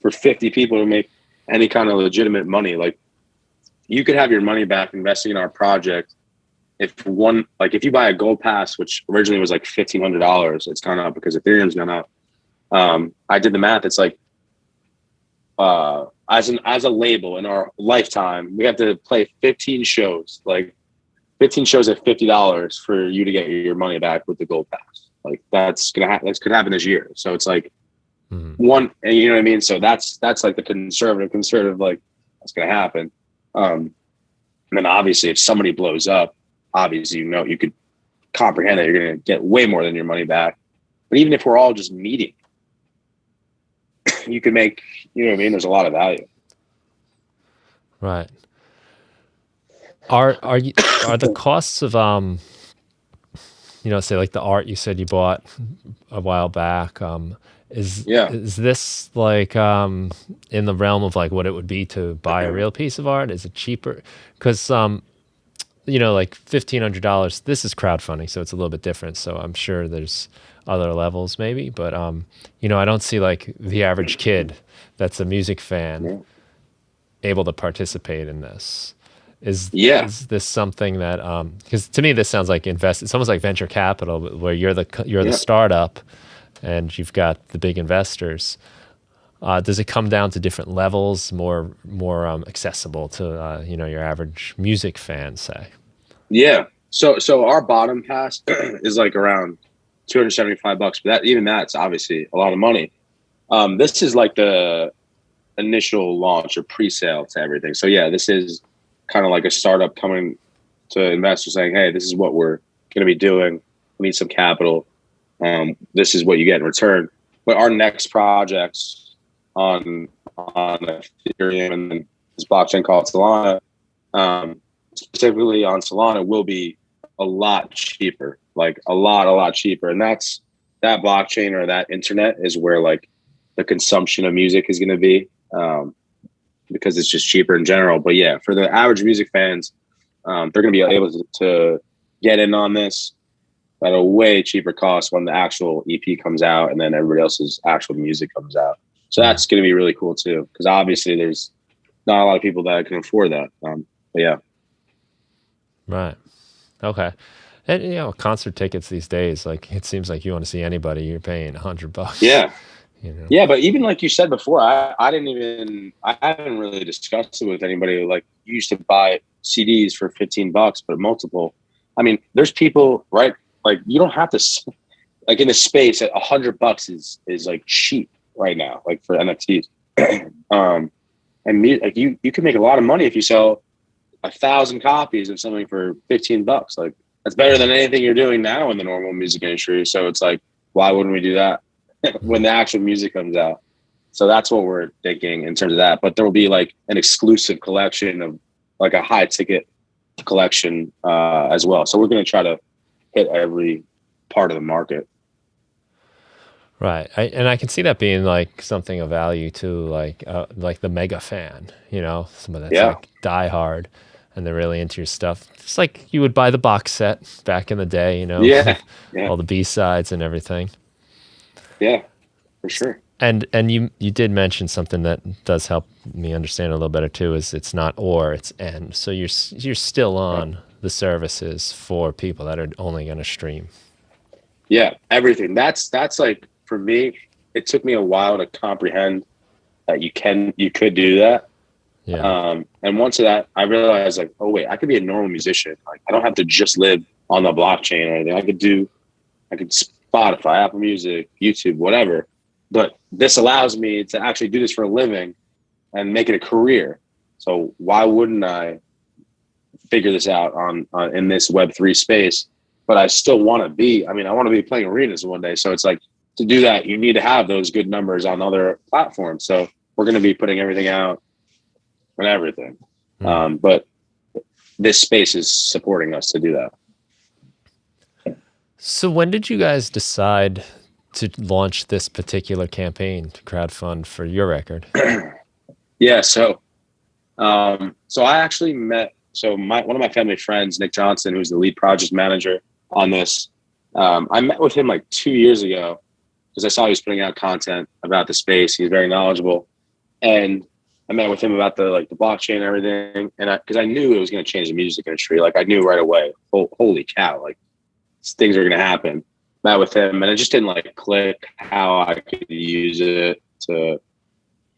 for 50 people to make any kind of legitimate money, like you could have your money back investing in our project. If you buy a gold pass, which originally was like $1,500, it's gone up because Ethereum's gone up. I did the math. It's like as a label in our lifetime, we have to play 15 shows, like 15 shows at $50 for you to get your money back with the gold pass. Like that's gonna happen. That could happen this year. So it's like one, and you know what I mean. So that's like the conservative, like that's gonna happen. And then obviously, if somebody blows up, obviously you could comprehend that you're gonna get way more than your money back. But even if we're all just meeting, you could make, you know what I mean. There's a lot of value. Right. Are the costs of say like the art you said you bought a while back, is this like in the realm of like what it would be to buy a real piece of art? Is it cheaper? Because like $1,500, this is crowdfunding, so it's a little bit different. So I'm sure there's other levels maybe, but I don't see like the average kid that's a music fan able to participate in this. Yeah. Is this something that because to me this sounds like it's almost like venture capital where you're the Yeah. startup and you've got the big investors. Does it come down to different levels, more accessible to your average music fan, say? Yeah. So our bottom pass is like around $275, but that's obviously a lot of money. This is like the initial launch or pre-sale to everything. So yeah, this is kind of like a startup coming to investors saying, "Hey, this is what we're going to be doing. We need some capital. This is what you get in return." But our next projects on Ethereum and then this blockchain called Solana, specifically on Solana, will be a lot cheaper, like a lot cheaper. And that blockchain or that internet is where like the consumption of music is going to be, because it's just cheaper in general. But yeah, for the average music fans, they're going to be able to get in on this at a way cheaper cost when the actual EP comes out and then everybody else's actual music comes out. So that's going to be really cool too, because obviously there's not a lot of people that can afford that. But yeah. Right. Okay. And concert tickets these days, like it seems like you want to see anybody, you're paying $100. Yeah. Yeah, but even like you said before, I haven't really discussed it with anybody. Like you used to buy CDs for $15, but multiple. I mean, there's people, right? Like you don't have to, like in the space at $100 is like cheap right now, like for NFTs. And like you can make a lot of money if you sell 1,000 copies of something for $15. Like that's better than anything you're doing now in the normal music industry. So it's like, why wouldn't we do that when the actual music comes out? So that's what we're thinking in terms of that. But there will be like an exclusive collection of like a high ticket collection as well. So we're going to try to hit every part of the market. Right. And I can see that being like something of value to like the mega fan, someone that's like die hard and they're really into your stuff. Just like you would buy the box set back in the day, Yeah. all the B-sides and everything. Yeah, for sure. And you did mention something that does help me understand a little better too, is it's not or, it's and. So you're still on the services for people that are only going to stream. Yeah, everything. That's like, for me, it took me a while to comprehend that you could do that. Yeah. And once of that, I realized like, oh wait, I could be a normal musician. Like I don't have to just live on the blockchain or anything. I could Spotify, Apple Music, YouTube, whatever. But this allows me to actually do this for a living and make it a career. So why wouldn't I figure this out on in this Web3 space? But I still want to be. I mean, I want to be playing arenas one day. So it's like, to do that, you need to have those good numbers on other platforms. So we're going to be putting everything out and everything. But this space is supporting us to do that. So when did you guys decide to launch this particular campaign to crowdfund for your record? Yeah. So I actually met, one of my family friends, Nick Johnson, who's the lead project manager on this. I met with him like 2 years ago because I saw he was putting out content about the space. He's very knowledgeable. And I met with him about the blockchain and everything. And because I knew it was going to change the music industry. Like I knew right away, holy cow, like things are going to happen. Met with him and it just didn't like click how I could use it to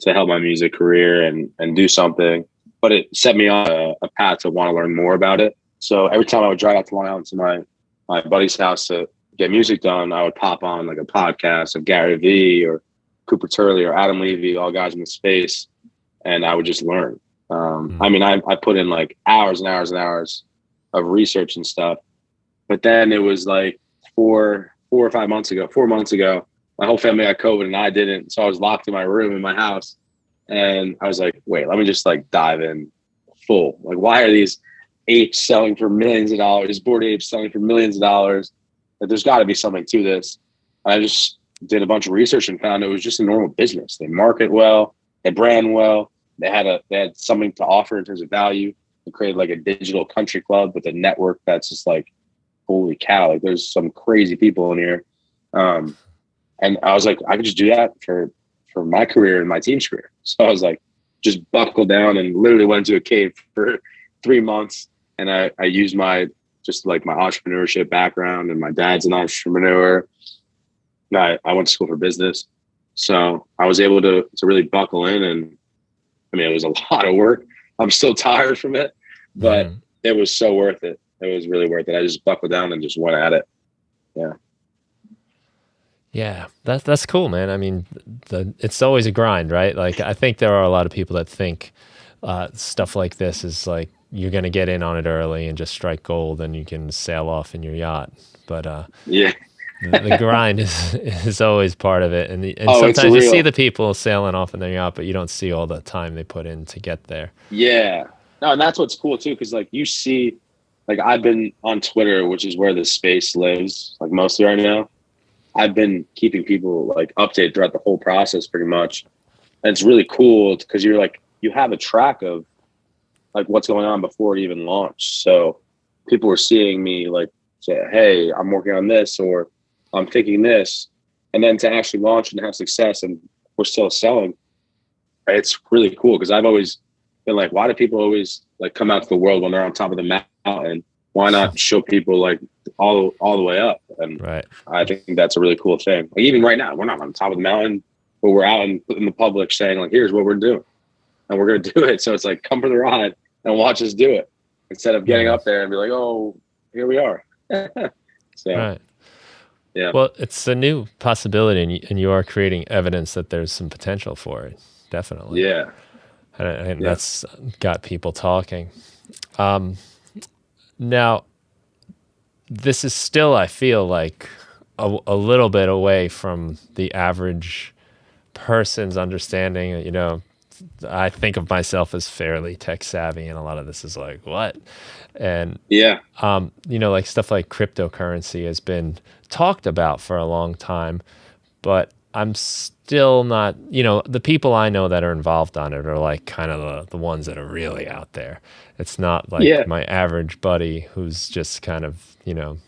help my music career and do something. But it set me on a path to want to learn more about it. So every time I would drive out to Long Island to my buddy's house to get music done, I would pop on like a podcast of Gary Vee or Cooper Turley or Adam Levy, all guys in the space, and I would just learn. I mean, I put in like hours and hours and hours of research and stuff, but then it was like 4 months ago, my whole family got COVID and I didn't, so I was locked in my room in my house, and I was like, wait, let me just like dive in full. Like, why are these apes selling for millions of dollars? Bored apes selling for millions of dollars? Like, there's got to be something to this. And I just did a bunch of research and found it was just a normal business. They market well, they brand well, they had something to offer in terms of value. They created like a digital country club with a network that's just like, holy cow, like there's some crazy people in here. And I was like, I could just do that for my career and my team's career. So I was like, just buckled down and literally went into a cave for 3 months, and I used my just like my entrepreneurship background, and my dad's an entrepreneur. And I went to school for business, so I was able to really buckle in, and I mean it was a lot of work. I'm still tired from it, but it was so worth it. It was really worth it. I just buckled down and just went at it. Yeah. Yeah, that's cool, man. I mean, it's always a grind, right? Like, I think there are a lot of people that think stuff like this is like you're going to get in on it early and just strike gold and you can sail off in your yacht. But Yeah. the grind is always part of it. And It's sometimes you see real. the people sailing off in their yacht, but you don't see all the time they put in to get there. Yeah. No, and that's what's cool too, because like you see, like I've been on Twitter, which is where the space lives, like mostly right now. I've been keeping people like updated throughout the whole process pretty much. And it's really cool because you're like, you have a track of like what's going on before it even launched. So people were seeing me like say, hey, I'm working on this, or I'm thinking this. And then to actually launch and have success and we're still selling, it's really cool because I've always been like, why do people always like come out to the world when they're on top of the mountain? Why not show people like all the way up? And Right. I think that's a really cool thing. Like even right now, we're not on top of the mountain, but we're out in the public saying like, here's what we're doing, and we're going to do it. So it's like, come for the ride and watch us do it instead of getting up there and be like, oh, here we are. So, right. Yeah. Well, it's a new possibility, and you are creating evidence that there's some potential for it. Definitely. Yeah. And that's got people talking. Now, this is still, I feel like, a little bit away from the average person's understanding. You know, I think of myself as fairly tech savvy, and a lot of this is like, what? And, Yeah. you know, like stuff like cryptocurrency has been talked about for a long time, but I'm still not, you know, the people I know that are involved on it are like kind of the ones that are really out there. It's not like my average buddy who's just kind of, you know,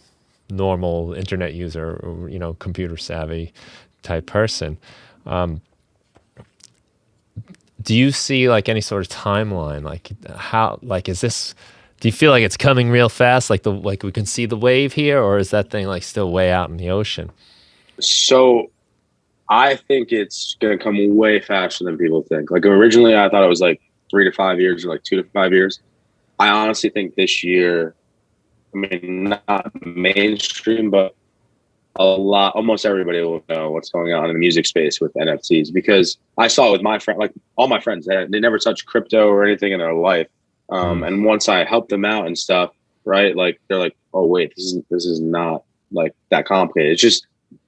normal internet user or, you know, computer savvy type person. Do you see like any sort of timeline? Like how, like, is this, do you feel like it's coming real fast? Like like we can see the wave here, or is that thing like still way out in the ocean? So I think it's going to come way faster than people think. Like originally I thought it was like 3 to 5 years or like 2 to 5 years. I honestly think this year, I mean, not mainstream, but almost everybody will know what's going on in the music space with NFTs, because I saw it with my friend, like all my friends, they never touched crypto or anything in their life. And once I helped them out and stuff, right, like they're like, oh wait, this is not like that complicated. It's just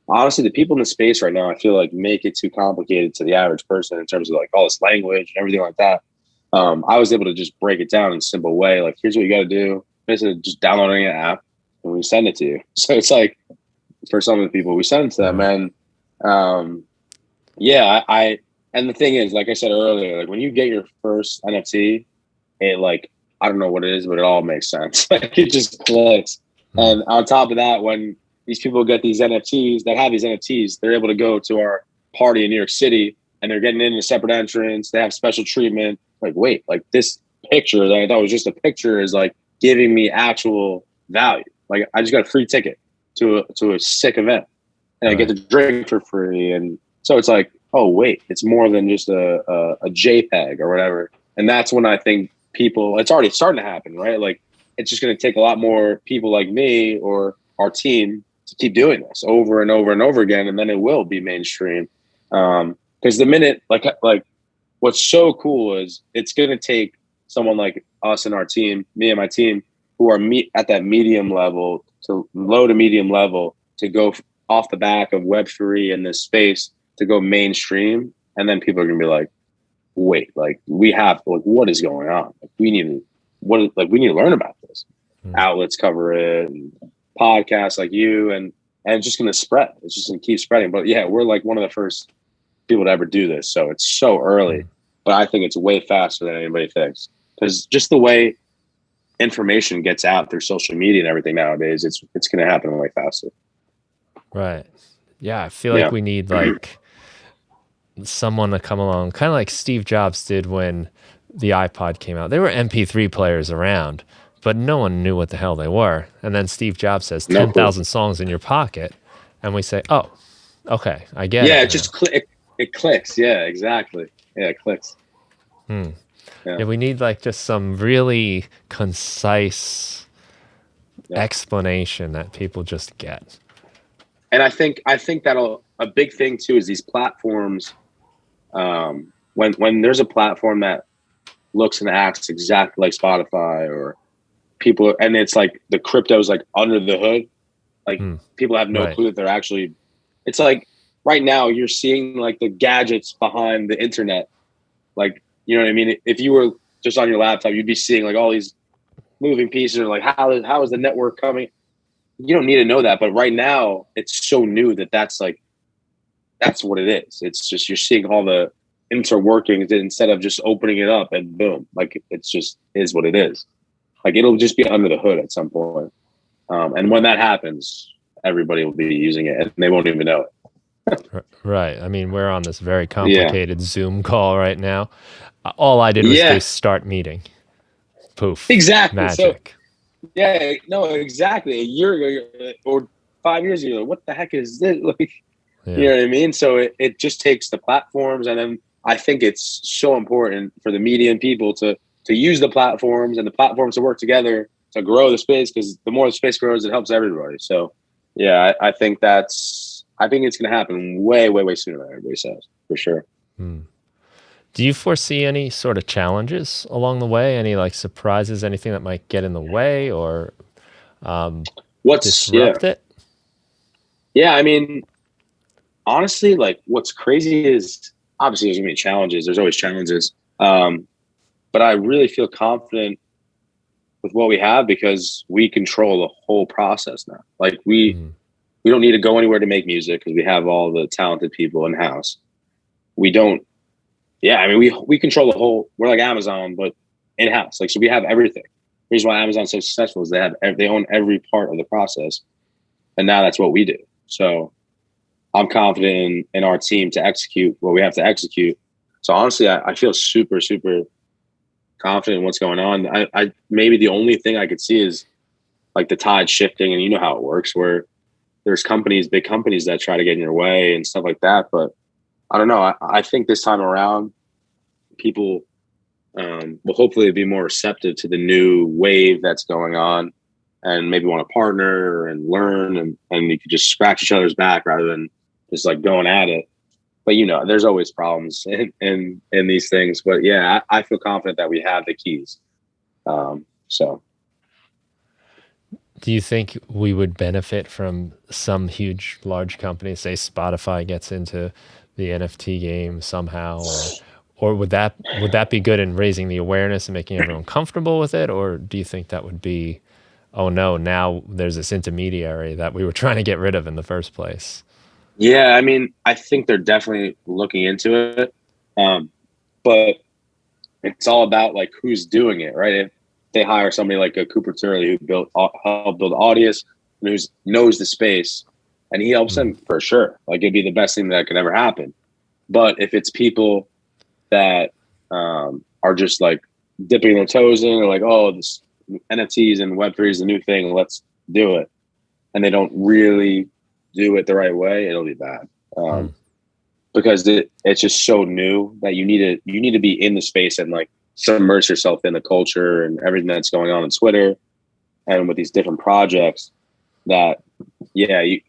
honestly the people in the space right now, I feel like make it too complicated to the average person in terms of like all this language and everything like that. I was able to just break it down in a simple way. Like, here's what you got to do. Basically, just downloading an app and we send it to you. So it's like, for some of the people, we send it to them. And I and the thing is, like I said earlier, like when you get your first NFT, it like, I don't know what it is, but it all makes sense. Like it just clicks. And on top of that, when these people get these NFTs that have these NFTs, they're able to go to our party in New York City and they're getting in a separate entrance. They have special treatment. Like, wait, like this picture that I thought was just a picture is like giving me actual value. Like I just got a free ticket to a sick event and I get to drink for free. And so it's like, oh wait, it's more than just a JPEG or whatever. And that's when I think people, it's already starting to happen, right? Like it's just going to take a lot more people like me or our team to keep doing this over and over and over again. And then it will be mainstream. Because the minute, like what's so cool is it's going to take someone like us and our team, me and my team, who are at that medium level to low to medium level to go off the back of Web3 in this space to go mainstream. And then people are going to be like, wait, like we have, like, what is going on? Like we need to learn about this. Outlets cover it, and podcasts like you, and it's just going to spread. It's just going to keep spreading. But yeah, we're like one of the first people to ever do this. So it's so early, but I think it's way faster than anybody thinks, because just the way information gets out through social media and everything nowadays, it's going to happen way faster. Right. Yeah. I feel like we need like someone to come along, kind of like Steve Jobs did when the iPod came out, there were MP3 players around, but no one knew what the hell they were. And then Steve Jobs says No clue. 10,000 songs in your pocket, and we say, "Oh, okay, I get Yeah, it it now." just it clicks. Yeah, exactly. Yeah, it clicks. Yeah, we need like just some really concise Yeah. explanation that people just get. And I think that'll a big thing too is these platforms. When there's a platform that looks and acts exactly like Spotify or people, and it's like the crypto's like under the hood, like people have no Right. clue that they're actually. It's like right now you're seeing like the gadgets behind the internet, like you know what I mean. If you were just on your laptop, you'd be seeing like all these moving pieces, or like how is the network coming. You don't need to know that, but right now it's so new that's what it is. It's just you're seeing all the interworkings instead of just opening it up and boom, like it's just is what it is. Like it'll just be under the hood at some point, and when that happens, everybody will be using it and they won't even know it. Right. I mean, we're on this very Yeah, complicated Zoom call right now. All I did was yeah, say start meeting. Poof. exactly. So Magic. yeah, no, exactly. A year ago or 5 years ago, what the heck is this? Like, you Yeah. know what I mean? So it just takes the platforms, and then I think it's so important for the media and people to use the platforms and the platforms to work together to grow the space, because the more the space grows, it helps everybody. So yeah, I think I think it's going to happen way, way, way sooner than everybody says, for sure. Do you foresee any sort of challenges along the way? Any like surprises, anything that might get in the way or Yeah, disrupt it? yeah. I mean, honestly, like what's crazy is obviously there's going to be challenges. There's always challenges. But I really feel confident with what we have because we control the whole process now. Like we don't need to go anywhere to make music because we have all the talented people in house. We don't. Yeah, I mean we control the whole. We're like Amazon, but in house. Like so, we have everything. The reason why Amazon's so successful is they own every part of the process, and now that's what we do. So I'm confident in our team to execute what we have to execute. So honestly, I feel super super confident in what's going on. I maybe the only thing I could see is like the tide shifting, and you know how it works, where there's big companies that try to get in your way and stuff like that. But I don't know. I think this time around, people will hopefully be more receptive to the new wave that's going on, and maybe want to partner and learn, and you could just scratch each other's back rather than just like going at it. But you know, there's always problems in these things. But yeah, I feel confident that we have the keys. So Do you think we would benefit from some huge, large company, say Spotify gets into the NFT game somehow, or would that be good in raising the awareness and making everyone comfortable with it, or do you think that would be, oh no, now there's this intermediary that we were trying to get rid of in the first place? yeah, I mean, I think they're definitely looking into it, but it's all about like who's doing it, right? If they hire somebody like a Cooper Turley who helped build Audius and who knows the space, and he helps them for sure. Like it'd be the best thing that could ever happen. But if it's people that are just like dipping their toes in, or like, oh, this NFTs and Web3 is the new thing, let's do it, and they don't really do it the right way, it'll be bad. Because it's just so new that you need to be in the space and like submerge yourself in the culture and everything that's going on Twitter and with these different projects that it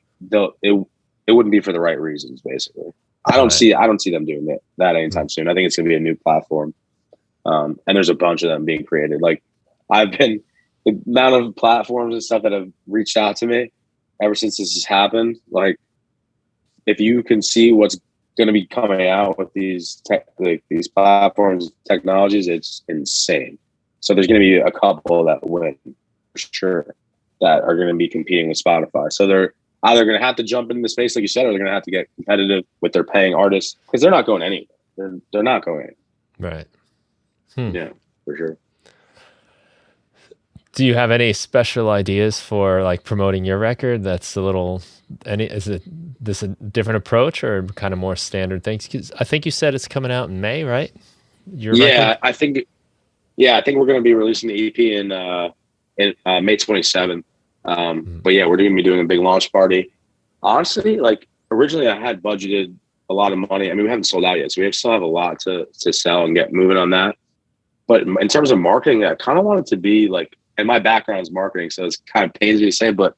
wouldn't be for the right reasons. Basically, I don't see them doing that anytime soon. I think it's gonna be a new platform, and there's a bunch of them being created. Like the amount of platforms and stuff that have reached out to me ever since this has happened. Like if you can see what's going to be coming out with these these platforms, technologies, it's insane. So there's going to be a couple that win for sure that are going to be competing with Spotify. So they're either going to have to jump into the space, like you said, or they're going to have to get competitive with their paying artists because they're not going anywhere. They're not going Right. anywhere. Yeah, for sure. Do you have any special ideas for like promoting your record? That's is this a different approach or kind of more standard things? 'Cause I think you said it's coming out in May, right? Your record? I think Yeah, I think we're going to be releasing the EP in May 27th. But yeah, we're going to be doing a big launch party. Honestly, like originally I had budgeted a lot of money. I mean, we haven't sold out yet, so we still have a lot to sell and get moving on that. But in terms of marketing, I kind of want it to be like, and my background is marketing, so it's kind of pains me to say, but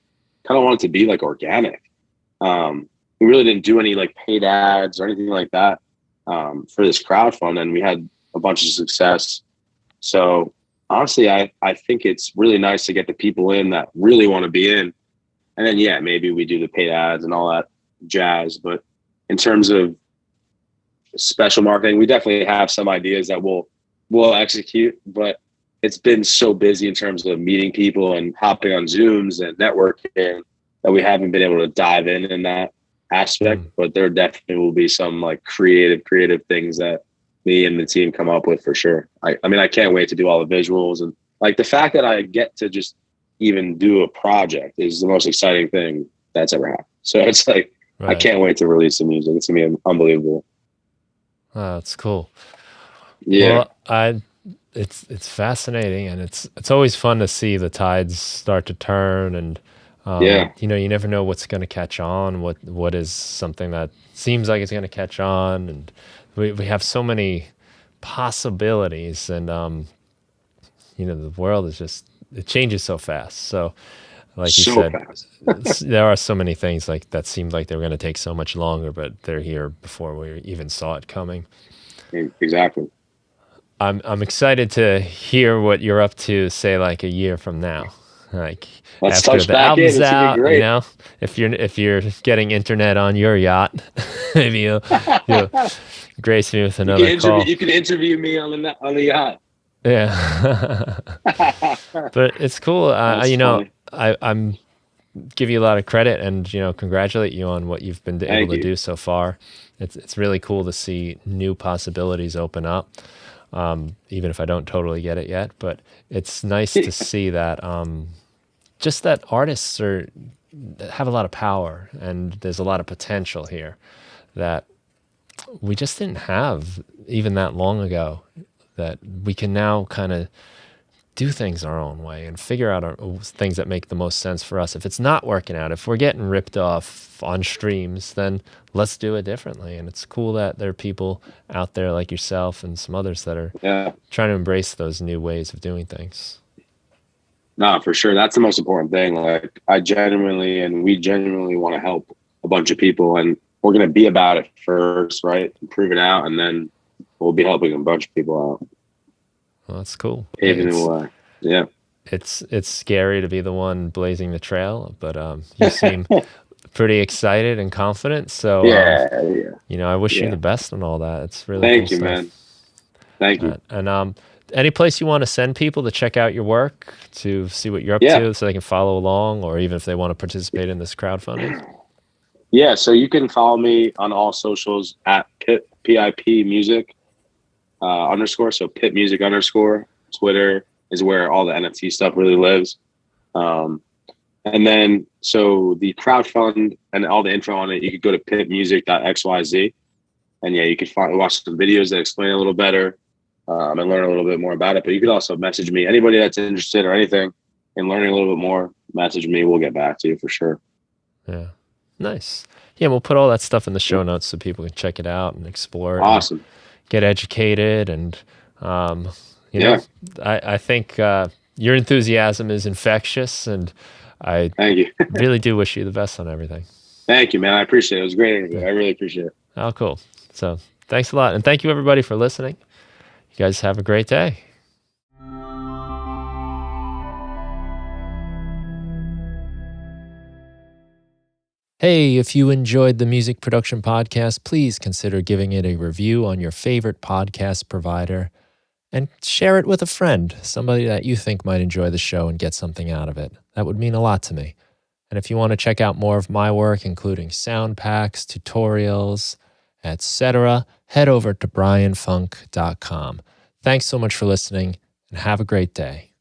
kind of want it to be like organic. We really didn't do any like paid ads or anything like that for this crowdfund, and we had a bunch of success. So honestly, I think it's really nice to get the people in that really want to be in. And then, yeah, maybe we do the paid ads and all that jazz. But in terms of special marketing, we definitely have some ideas that we'll execute. But it's been so busy in terms of meeting people and hopping on Zooms and networking that we haven't been able to dive in that aspect. But there definitely will be some like creative things that me and the team come up with for sure. I mean, I can't wait to do all the visuals, and like the fact that I get to just even do a project is the most exciting thing that's ever happened. So it's like, right. I can't wait to release the music. It's gonna be unbelievable. Oh, that's cool. Yeah. Well, it's fascinating, and it's always fun to see the tides start to turn, and you know, you never know what's going to catch on, what is something that seems like it's going to catch on, and we have so many possibilities, and you know, the world is just, it changes so fast. So like you said, there are so many things like that seemed like they were going to take so much longer, but they're here before we even saw it coming. Exactly. I'm excited to hear what you're up to, say like a year from now. Like let's after the album's out, you know, if you're getting internet on your yacht, maybe you'll grace me with another call. You can interview me on the yacht. Yeah. But it's cool. You know, I'm give you a lot of credit, and you know, congratulate you on what you've been able to do so far. It's really cool to see new possibilities open up. Even if I don't totally get it yet, but it's nice to see that just that artists have a lot of power, and there's a lot of potential here that we just didn't have even that long ago, that we can now kind of do things our own way and figure out things that make the most sense for us. If it's not working out, if we're getting ripped off on streams, then let's do it differently. And it's cool that there are people out there like yourself and some others that are trying to embrace those new ways of doing things. No, for sure. That's the most important thing. Like we genuinely want to help a bunch of people, and we're going to be about it first, right? And prove it out. And then we'll be helping a bunch of people out. Well, that's cool. Paving the way. Yeah. It's scary to be the one blazing the trail, but you seem pretty excited and confident. So you know, I wish you the best on all that. It's really Thank cool you, stuff. man. Thank you. And any place you want to send people to check out your work, to see what you're up to, so they can follow along, or even if they want to participate in this crowdfunding? Yeah, so you can follow me on all socials at Pip Music _. So Pip Music _ Twitter is where all the NFT stuff really lives. And then, so the crowdfund and all the info on it, you could go to pipmusic.xyz. And yeah, you could watch some videos that explain a little better and learn a little bit more about it. But you could also message me. Anybody that's interested or anything in learning a little bit more, message me. We'll get back to you for sure. Yeah. Nice. Yeah, we'll put all that stuff in the show notes so people can check it out and explore it. Awesome. Get educated, and you know, I think your enthusiasm is infectious, and I thank you. really do wish you the best on everything. Thank you, man. I appreciate it. It was a great interview. I really appreciate it. Oh, cool. So thanks a lot, and thank you everybody for listening. You guys have a great day. Hey, if you enjoyed the Music Production Podcast, please consider giving it a review on your favorite podcast provider, and share it with a friend, somebody that you think might enjoy the show and get something out of it. That would mean a lot to me. And if you want to check out more of my work, including sound packs, tutorials, etc., head over to brianfunk.com. Thanks so much for listening, and have a great day.